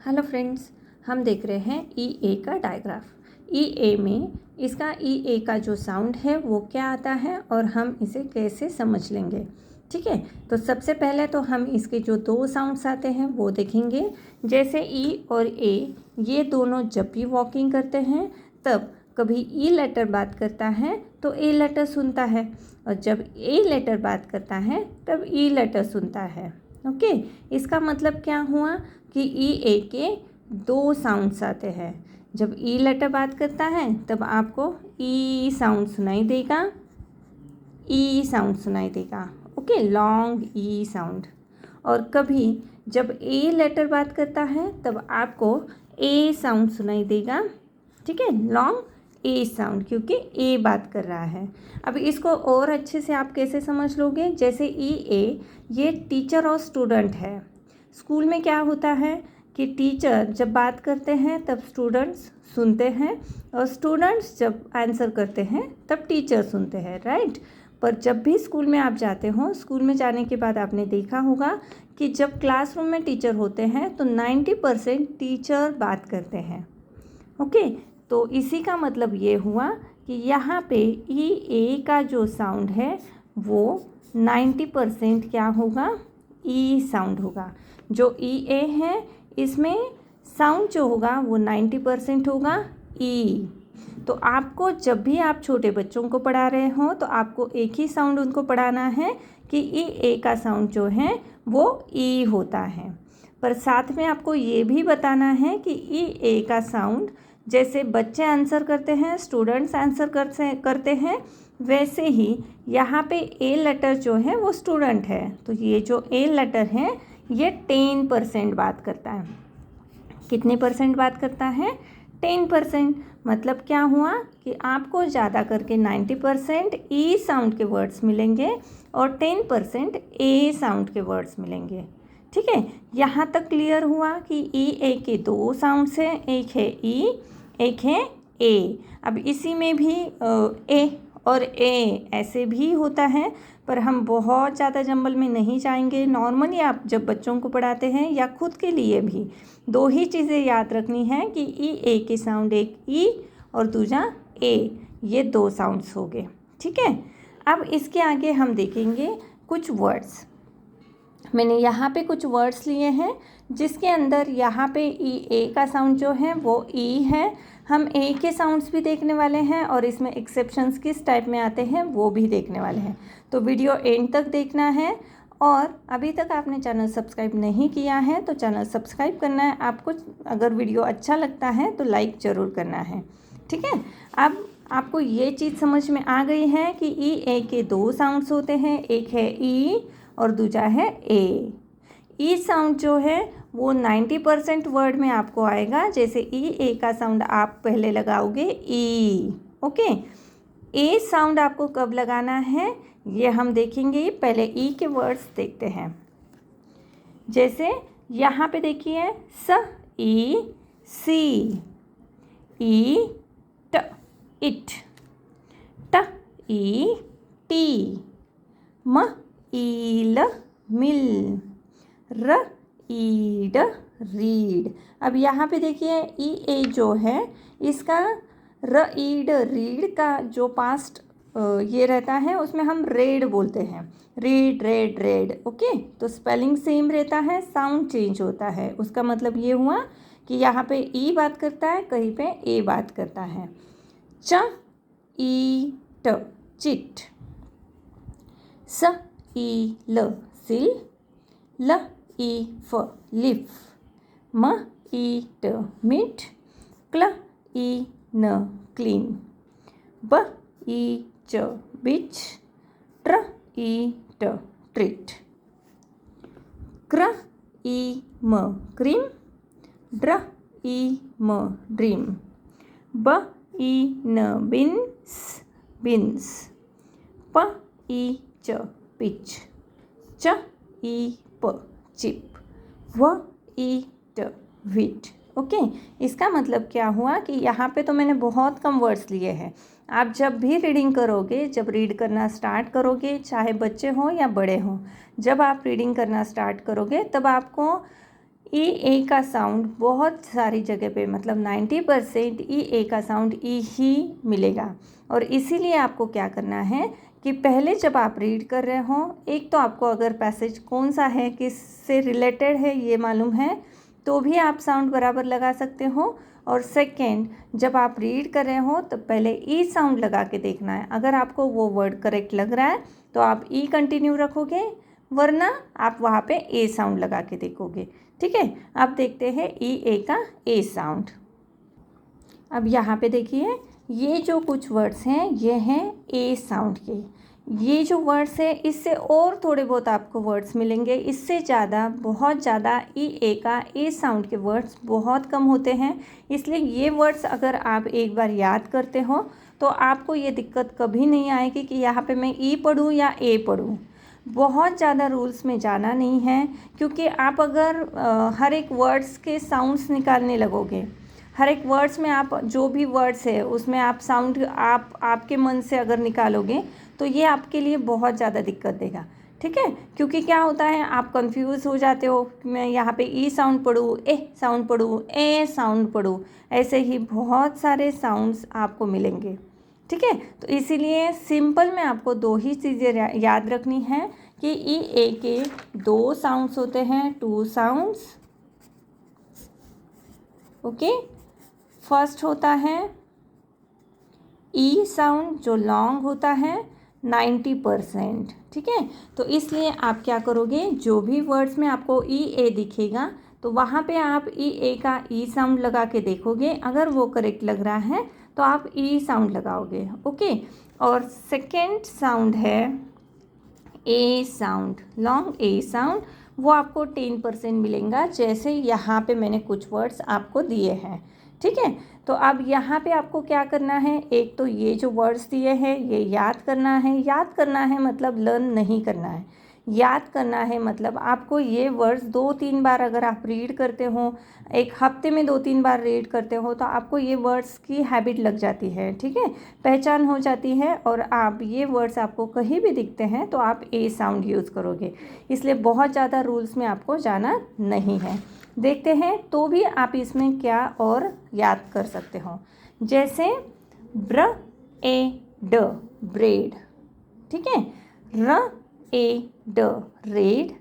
Hello friends, हम देख रहे हैं ई ए का डायग्राफ। ई ए में इसका ई ए का जो साउंड है वो क्या आता है और हम इसे कैसे समझ लेंगे। ठीक है, तो सबसे पहले तो हम इसके जो दो साउंड्स आते हैं वो देखेंगे। जैसे ई और ए, ये दोनों जब भी वॉकिंग करते हैं तब कभी ई लेटर बात करता है तो ए लेटर सुनता है, और जब ए लेटर बात करता है तब ई लेटर सुनता है। ओके, इसका मतलब क्या हुआ कि ई ए के दो साउंड्स आते हैं। जब ई लेटर बात करता है तब आपको ई साउंड सुनाई देगा, ई साउंड सुनाई देगा। ओके, लॉन्ग ई साउंड। और कभी जब ए लेटर बात करता है तब आपको ए साउंड सुनाई देगा। ठीक है, लॉन्ग ए साउंड, क्योंकि ए बात कर रहा है। अब इसको और अच्छे से आप कैसे समझ लोगे, जैसे ई ए ये टीचर और स्टूडेंट है। स्कूल में क्या होता है कि टीचर जब बात करते हैं तब स्टूडेंट्स सुनते हैं, और स्टूडेंट्स जब आंसर करते हैं तब टीचर सुनते हैं, राइट। पर जब भी स्कूल में आप जाते हो, स्कूल में जाने के बाद आपने देखा होगा कि जब क्लासरूम में टीचर होते हैं तो 90% टीचर बात करते हैं। ओके, तो इसी का मतलब ये हुआ कि यहाँ पे ई ए का जो साउंड है वो 90% क्या होगा, ई साउंड होगा। जो ई ए है इसमें साउंड जो होगा वो 90% होगा ई। तो आपको जब भी आप छोटे बच्चों को पढ़ा रहे हो तो आपको एक ही साउंड उनको पढ़ाना है कि ई ए का साउंड जो है वो ई होता है। पर साथ में आपको ये भी बताना है कि ई ए का साउंड जैसे बच्चे आंसर करते हैं, स्टूडेंट्स आंसर करते हैं, वैसे ही यहाँ पे ए लेटर जो है वो स्टूडेंट है। तो ये जो ए लेटर है ये 10% बात करता है। कितने परसेंट बात करता है? 10%। मतलब क्या हुआ कि आपको ज़्यादा करके 90% ई साउंड के वर्ड्स मिलेंगे और 10% ए साउंड के वर्ड्स मिलेंगे। ठीक है, यहाँ तक क्लियर हुआ कि ई ए के दो साउंड्स हैं, एक है ई, एक है ए। अब इसी में भी ए और ए ऐसे भी होता है, पर हम बहुत ज़्यादा जंबल में नहीं जाएंगे। नॉर्मली आप जब बच्चों को पढ़ाते हैं या खुद के लिए भी दो ही चीज़ें याद रखनी है कि ई ए के साउंड एक ई और दूसरा ए, ये दो साउंड्स हो गए। ठीक है, अब इसके आगे हम देखेंगे कुछ वर्ड्स। मैंने यहाँ पे कुछ वर्ड्स लिए हैं जिसके अंदर यहाँ पे ई ए का साउंड जो है वो ई है। हम ए के साउंड्स भी देखने वाले हैं और इसमें एक्सेप्शंस किस टाइप में आते हैं वो भी देखने वाले हैं। तो वीडियो एंड तक देखना है, और अभी तक आपने चैनल सब्सक्राइब नहीं किया है तो चैनल सब्सक्राइब करना है आपको। अगर वीडियो अच्छा लगता है तो लाइक ज़रूर करना है। ठीक है, अब आपको ये चीज़ समझ में आ गई है कि ई ए के दो साउंड्स होते हैं, एक है ई और दूसरा है ए। ई साउंड जो है वो 90% वर्ड में आपको आएगा। जैसे ई ए का साउंड आप पहले लगाओगे ई। ओके, ए साउंड आपको कब लगाना है ये हम देखेंगे। पहले ई के वर्ड्स देखते हैं। जैसे यहाँ पे देखिए, स ई सी, ई ट इट, ट ई टी, म ईल मिल, र ईड रीड। अब यहाँ पे देखिए ई ए जो है इसका र ईड रीड का जो पास्ट ये रहता है उसमें हम रेड बोलते हैं, रीड रेड रेड। ओके, तो स्पेलिंग सेम रहता है, साउंड चेंज होता है। उसका मतलब ये हुआ कि यहाँ पे ई बात करता है, कहीं पे ए बात करता है। च ई ट चिट, स ई ल सिल, ल ई फ लिफ, म ई ट मीट, क्ल ई न क्लीन, ब ई च बिच, ट्र ई ट ट्रीट, क्र ई म क्रीम, ड्र ई म ड्रीम, ब ई न बिन्स, प ई च पिच, च ई प चिप, व ई ट व्हीट। ओके, इसका मतलब क्या हुआ कि यहाँ पे तो मैंने बहुत कम वर्ड्स लिए हैं। आप जब भी रीडिंग करोगे, जब रीड करना स्टार्ट करोगे, चाहे बच्चे हों या बड़े हों, जब आप रीडिंग करना स्टार्ट करोगे तब आपको ई ए का साउंड बहुत सारी जगह पे मतलब 90% ई ए का साउंड ई ही मिलेगा। और इसीलिए आपको क्या करना है कि पहले जब आप रीड कर रहे हो, एक तो आपको अगर पैसेज कौन सा है, किससे रिलेटेड है ये मालूम है तो भी आप साउंड बराबर लगा सकते हो। और सेकंड, जब आप रीड कर रहे हो तो पहले ई साउंड लगा के देखना है। अगर आपको वो वर्ड करेक्ट लग रहा है तो आप ई कंटिन्यू रखोगे, वरना आप वहाँ पे ए साउंड लगा के देखोगे। ठीक है, अब देखते हैं ई ए का ए साउंड। अब यहाँ पे देखिए, ये जो कुछ वर्ड्स हैं ये हैं ए साउंड के। ये जो वर्ड्स है इससे और थोड़े बहुत आपको वर्ड्स मिलेंगे, इससे ज़्यादा बहुत ज़्यादा ई ए का ए साउंड के वर्ड्स बहुत कम होते हैं। इसलिए ये वर्ड्स अगर आप एक बार याद करते हो तो आपको ये दिक्कत कभी नहीं आएगी कि यहाँ पे मैं ई पढ़ूँ या ए पढ़ूँ। बहुत ज़्यादा रूल्स में जाना नहीं है, क्योंकि आप अगर हर एक वर्ड्स के साउंड्स निकालने लगोगे, हर एक वर्ड्स में आप जो भी वर्ड्स है उसमें आप साउंड आपके मन से अगर निकालोगे तो ये आपके लिए बहुत ज़्यादा दिक्कत देगा। ठीक है, क्योंकि क्या होता है आप कंफ्यूज हो जाते हो, मैं यहाँ पे ई साउंड पढ़ूँ, ए साउंड पढ़ूँ, ए साउंड पढ़ूँ, ऐसे ही बहुत सारे साउंड्स आपको मिलेंगे। ठीक है, तो इसीलिए सिंपल में आपको दो ही चीज़ें याद रखनी है कि ई ए के दो साउंड्स होते हैं, टू साउंड्स। ओके, फर्स्ट होता है ई साउंड जो लॉन्ग होता है 90%। ठीक है, तो इसलिए आप क्या करोगे, जो भी वर्ड्स में आपको ई ए दिखेगा तो वहाँ पे आप ई ए का ई साउंड लगा के देखोगे। अगर वो करेक्ट लग रहा है तो आप ई साउंड लगाओगे। ओके, और सेकेंड साउंड है ए साउंड, लॉन्ग ए साउंड, वो आपको 10% मिलेगा, जैसे यहाँ पे मैंने कुछ वर्ड्स आपको दिए हैं। ठीक है, तो अब यहाँ पे आपको क्या करना है, एक तो ये जो वर्ड्स दिए हैं ये याद करना है। याद करना है मतलब लर्न नहीं करना है, याद करना है मतलब आपको ये वर्ड्स 2-3 बार अगर आप रीड करते हो, एक हफ्ते में 2-3 बार रीड करते हो तो आपको ये वर्ड्स की हैबिट लग जाती है। ठीक है, पहचान हो जाती है, और आप ये वर्ड्स आपको कहीं भी दिखते हैं तो आप ए साउंड यूज़ करोगे। इसलिए बहुत ज़्यादा रूल्स में आपको जाना नहीं है। देखते हैं तो भी आप इसमें क्या और याद कर सकते हो, जैसे ब्र ए ड ब्रेड। ठीक है, र ए ड रेड,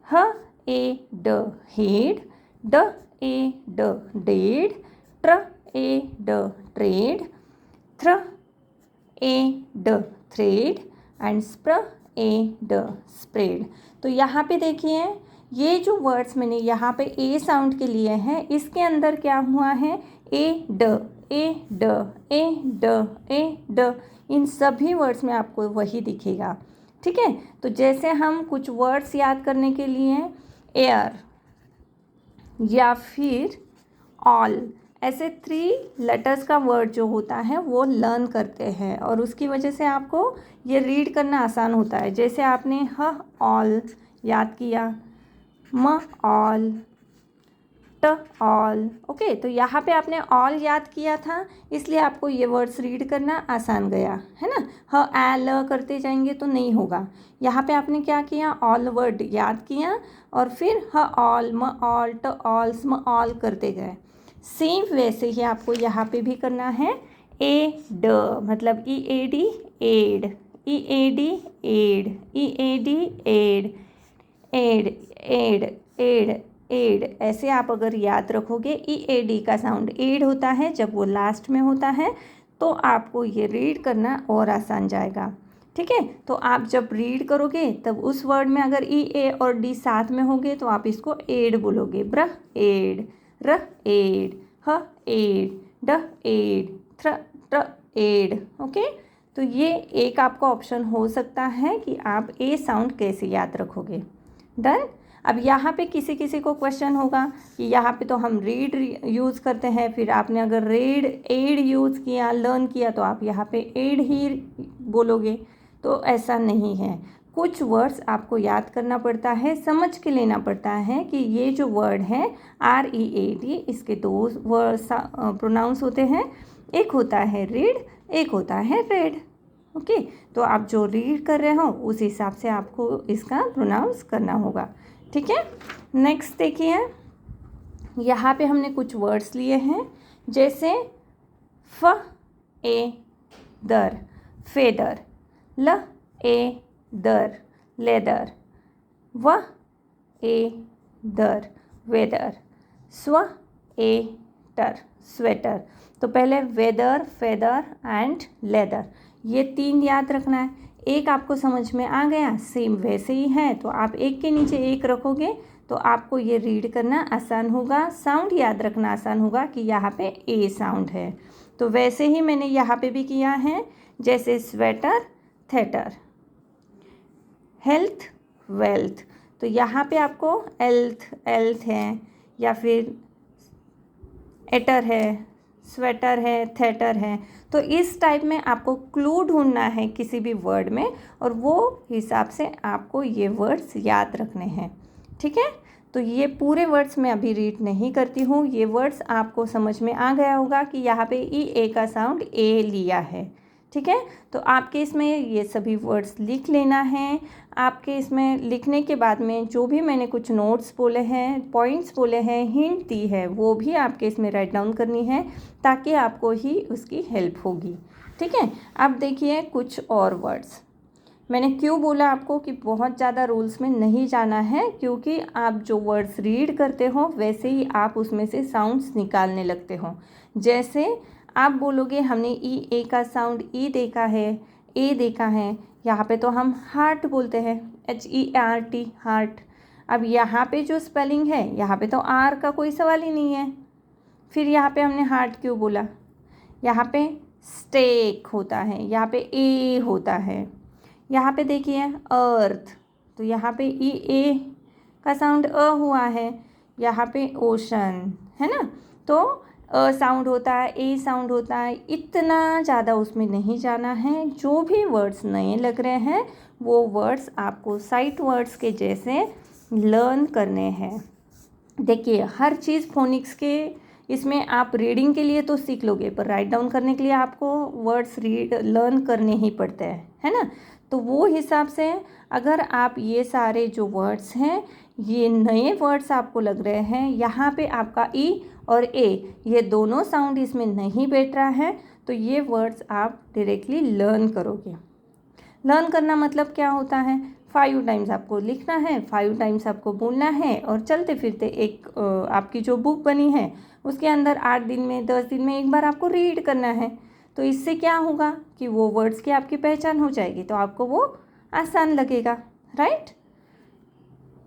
ह ए ड हेड, ड ए ड डेड, ट्र ए ड ट्रेड, थ्र ए ड थ्रेड एंड स्प्र ए ड स्प्रेड। तो यहाँ पे देखिए, ये जो वर्ड्स मैंने यहाँ पे ए साउंड के लिए हैं, इसके अंदर क्या हुआ है, ए ड ए ड ए ड ए ड, इन सभी वर्ड्स में आपको वही दिखेगा। ठीक है, तो जैसे हम कुछ वर्ड्स याद करने के लिए एयर या फिर ऑल, ऐसे 3 लेटर्स का वर्ड जो होता है वो लर्न करते हैं, और उसकी वजह से आपको ये रीड करना आसान होता है। जैसे आपने ह ऑल याद किया, म ऑल, ट ऑल। ओके, तो यहाँ पे आपने ऑल याद किया था, इसलिए आपको ये वर्ड्स रीड करना आसान गया है ना। ह ए ल करते जाएंगे तो नहीं होगा। यहाँ पे आपने क्या किया, ऑल वर्ड याद किया और फिर ह ऑल, म ऑल, ट ऑल, स्म ऑल करते गए। सेम वैसे ही आपको यहाँ पे भी करना है। ए ड मतलब E A D ed, E A D ed, E A D ed, ed ed ed ed, ऐसे आप अगर याद रखोगे, ई ए डी का साउंड एड होता है जब वो लास्ट में होता है, तो आपको ये रीड करना और आसान जाएगा। ठीक है, तो आप जब रीड करोगे तब उस वर्ड में अगर ई ए और डी साथ में होंगे तो आप इसको एड बोलोगे। ब्र एड, र एड, ह एड, ड एड, थ्र ट्र एड। ओके, तो ये एक आपका ऑप्शन हो सकता है कि आप ए साउंड कैसे याद रखोगे। डन। अब यहाँ पे किसी किसी को क्वेश्चन होगा कि यहाँ पे तो हम रीड यूज़ करते हैं, फिर आपने अगर रेड एड यूज़ किया, लर्न किया, तो आप यहाँ पे एड ही बोलोगे। तो ऐसा नहीं है, कुछ वर्ड्स आपको याद करना पड़ता है, समझ के लेना पड़ता है कि ये जो वर्ड है READ, इसके 2 वर्ड्स प्रोनाउंस होते हैं, एक होता है रीड, एक होता है रेड। ओके, तो आप जो रीड कर रहे हो उस हिसाब से आपको इसका प्रोनाउंस करना होगा। ठीक है, नेक्स्ट देखिए, यहाँ पे हमने कुछ वर्ड्स लिए हैं, जैसे फ ए दर फेदर, ल ए दर लेदर, व ए दर वेदर, स्व ए टर स्वेटर। तो पहले वेदर, फेदर एंड लेदर, ये 3 याद रखना है। एक आपको समझ में आ गया, सेम वैसे ही है, तो आप एक के नीचे एक रखोगे तो आपको ये रीड करना आसान होगा, साउंड याद रखना आसान होगा कि यहाँ पे ए साउंड है। तो वैसे ही मैंने यहाँ पे भी किया है, जैसे स्वेटर थेटर, हेल्थ वेल्थ, तो यहाँ पे आपको एल्थ है या फिर एटर है, स्वेटर है, थेटर है। तो इस टाइप में आपको क्लू ढूंढना है किसी भी वर्ड में, और वो हिसाब से आपको ये वर्ड्स याद रखने हैं, ठीक है। तो ये पूरे वर्ड्स मैं अभी रीड नहीं करती हूँ, ये वर्ड्स आपको समझ में आ गया होगा कि यहाँ पे ई ए का साउंड ए लिया है, ठीक है। तो आपके इसमें ये सभी वर्ड्स लिख लेना है। आपके इसमें लिखने के बाद में जो भी मैंने कुछ नोट्स बोले हैं, पॉइंट्स बोले हैं, हिंट दी है, वो भी आपके इसमें राइट डाउन करनी है, ताकि आपको ही उसकी हेल्प होगी, ठीक है। अब देखिए कुछ और वर्ड्स। मैंने क्यों बोला आपको कि बहुत ज़्यादा रूल्स में नहीं जाना है, क्योंकि आप जो वर्ड्स रीड करते हो वैसे ही आप उसमें से साउंड्स निकालने लगते हो। जैसे आप बोलोगे हमने ई ए का साउंड ई देखा है, ए देखा है, यहाँ पे तो हम हार्ट बोलते हैं, HERT हार्ट। अब यहाँ पे जो स्पेलिंग है, यहाँ पे तो आर का कोई सवाल ही नहीं है, फिर यहाँ पे हमने हार्ट क्यों बोला? यहाँ पे स्टेक होता है, यहाँ पे ए होता है, यहाँ पे देखिए अर्थ, तो यहाँ पे ई ए का साउंड अ हुआ है, यहाँ पे ओशन है ना, तो अ साउंड होता है, ए साउंड होता है। इतना ज़्यादा उसमें नहीं जाना है। जो भी वर्ड्स नए लग रहे हैं वो वर्ड्स आपको साइट वर्ड्स के जैसे लर्न करने हैं। देखिए हर चीज़ फोनिक्स के इसमें आप रीडिंग के लिए तो सीख लोगे, पर राइट डाउन करने के लिए आपको वर्ड्स लर्न करने ही पड़ते हैं, है ना। तो वो हिसाब से अगर आप ये सारे जो वर्ड्स हैं, ये नए वर्ड्स आपको लग रहे हैं, यहाँ पे आपका ई और ए ये दोनों साउंड इसमें नहीं बैठ रहा है, तो ये वर्ड्स आप डायरेक्टली लर्न करोगे। लर्न करना मतलब क्या होता है? 5 टाइम्स आपको लिखना है, 5 टाइम्स आपको बोलना है, और चलते फिरते एक आपकी जो बुक बनी है उसके अंदर 8 दिन में 10 दिन में एक बार आपको रीड करना है। तो इससे क्या होगा कि वो वर्ड्स की आपकी पहचान हो जाएगी, तो आपको वो आसान लगेगा, राइट।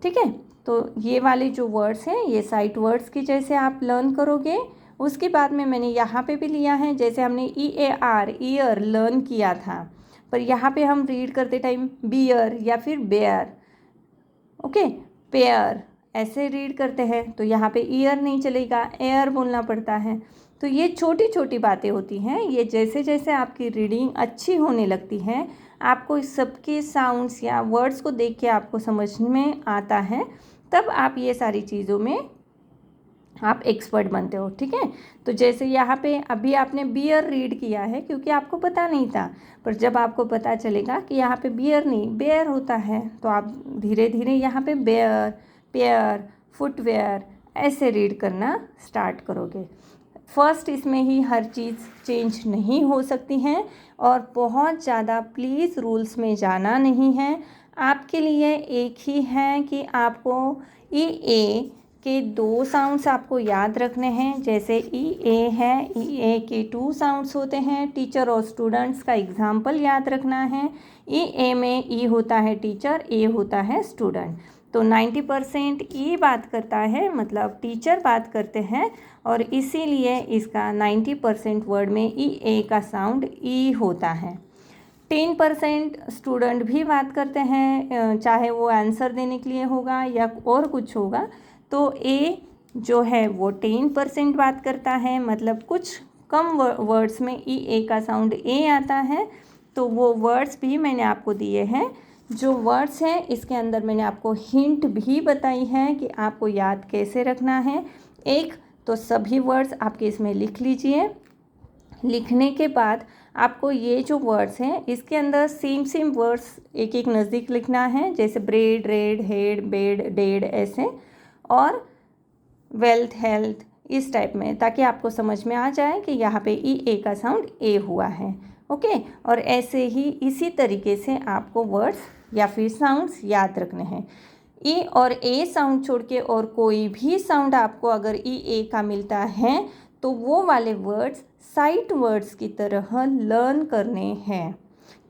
ठीक है, तो ये वाले जो वर्ड्स हैं ये साइट वर्ड्स की जैसे आप लर्न करोगे। उसके बाद में मैंने यहाँ पे भी लिया है, जैसे हमने EAR ईयर लर्न किया था, पर यहाँ पे हम रीड करते टाइम बियर या फिर बेयर, ओके, पेयर ऐसे रीड करते हैं, तो यहाँ पे ईयर नहीं चलेगा, एयर बोलना पड़ता है। तो ये छोटी छोटी बातें होती हैं, ये जैसे जैसे आपकी रीडिंग अच्छी होने लगती है, आपको इस सबके साउंड्स या वर्ड्स को देख के आपको समझ में आता है, तब आप ये सारी चीज़ों में आप एक्सपर्ट बनते हो, ठीक है। तो जैसे यहाँ पे अभी आपने बियर रीड किया है क्योंकि आपको पता नहीं था, पर जब आपको पता चलेगा कि यहाँ पे बियर नहीं बेयर होता है, तो आप धीरे धीरे यहाँ पे बेयर, पेयर, फुटवेयर ऐसे रीड करना स्टार्ट करोगे। फर्स्ट इसमें ही हर चीज़ चेंज नहीं हो सकती हैं, और बहुत ज़्यादा प्लीज़ रूल्स में जाना नहीं है। आपके लिए एक ही है कि आपको ए के 2 साउंड्स आपको याद रखने हैं। जैसे ए है, ए के 2 साउंड्स होते हैं। टीचर और स्टूडेंट्स का एग्जाम्पल याद रखना है। ए में ई होता है टीचर, ए होता है स्टूडेंट। तो 90% ई बात करता है, मतलब टीचर बात करते हैं, और इसीलिए इसका 90% वर्ड में ए का साउंड ई होता है। 10% स्टूडेंट भी बात करते हैं, चाहे वो आंसर देने के लिए होगा या और कुछ होगा, तो ए जो है वो 10% बात करता है, मतलब कुछ कम वर्ड्स में ए का साउंड ए आता है। तो वो वर्ड्स भी मैंने आपको दिए हैं। जो वर्ड्स हैं इसके अंदर मैंने आपको हिंट भी बताई है कि आपको याद कैसे रखना है। एक तो सभी वर्ड्स आपके इसमें लिख लीजिए। लिखने के बाद आपको ये जो वर्ड्स हैं इसके अंदर सेम वर्ड्स एक एक नज़दीक लिखना है, जैसे bread, red, head, bed, dead ऐसे। और वेल्थ, हेल्थ, इस टाइप में, ताकि आपको समझ में आ जाए कि यहाँ पे ई ए का साउंड ए हुआ है। ओके, और ऐसे ही इसी तरीके से आपको वर्ड्स या फिर साउंड्स याद रखने हैं। ई और ए साउंड छोड़ के और कोई भी साउंड आपको अगर ई ए का मिलता है तो वो वाले वर्ड्स साइट वर्ड्स की तरह लर्न करने हैं,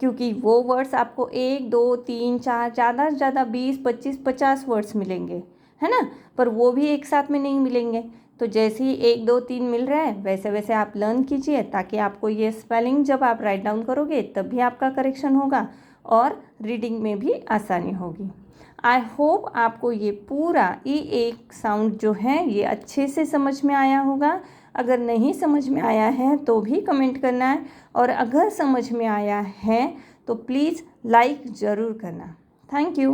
क्योंकि वो वर्ड्स आपको 1 2 3 4 ज़्यादा से ज़्यादा 20 25 50 वर्ड्स मिलेंगे, है ना, पर वो भी एक साथ में नहीं मिलेंगे। तो जैसे ही 1 2 3 मिल रहा है वैसे वैसे आप लर्न कीजिए, ताकि आपको ये स्पेलिंग जब आप राइट डाउन करोगे तब भी आपका करेक्शन होगा और रीडिंग में भी आसानी होगी। आई होप आपको ये पूरा ई एक साउंड जो है ये अच्छे से समझ में आया होगा। अगर नहीं समझ में आया है तो भी कमेंट करना है, और अगर समझ में आया है तो प्लीज़ लाइक ज़रूर करना। Thank you.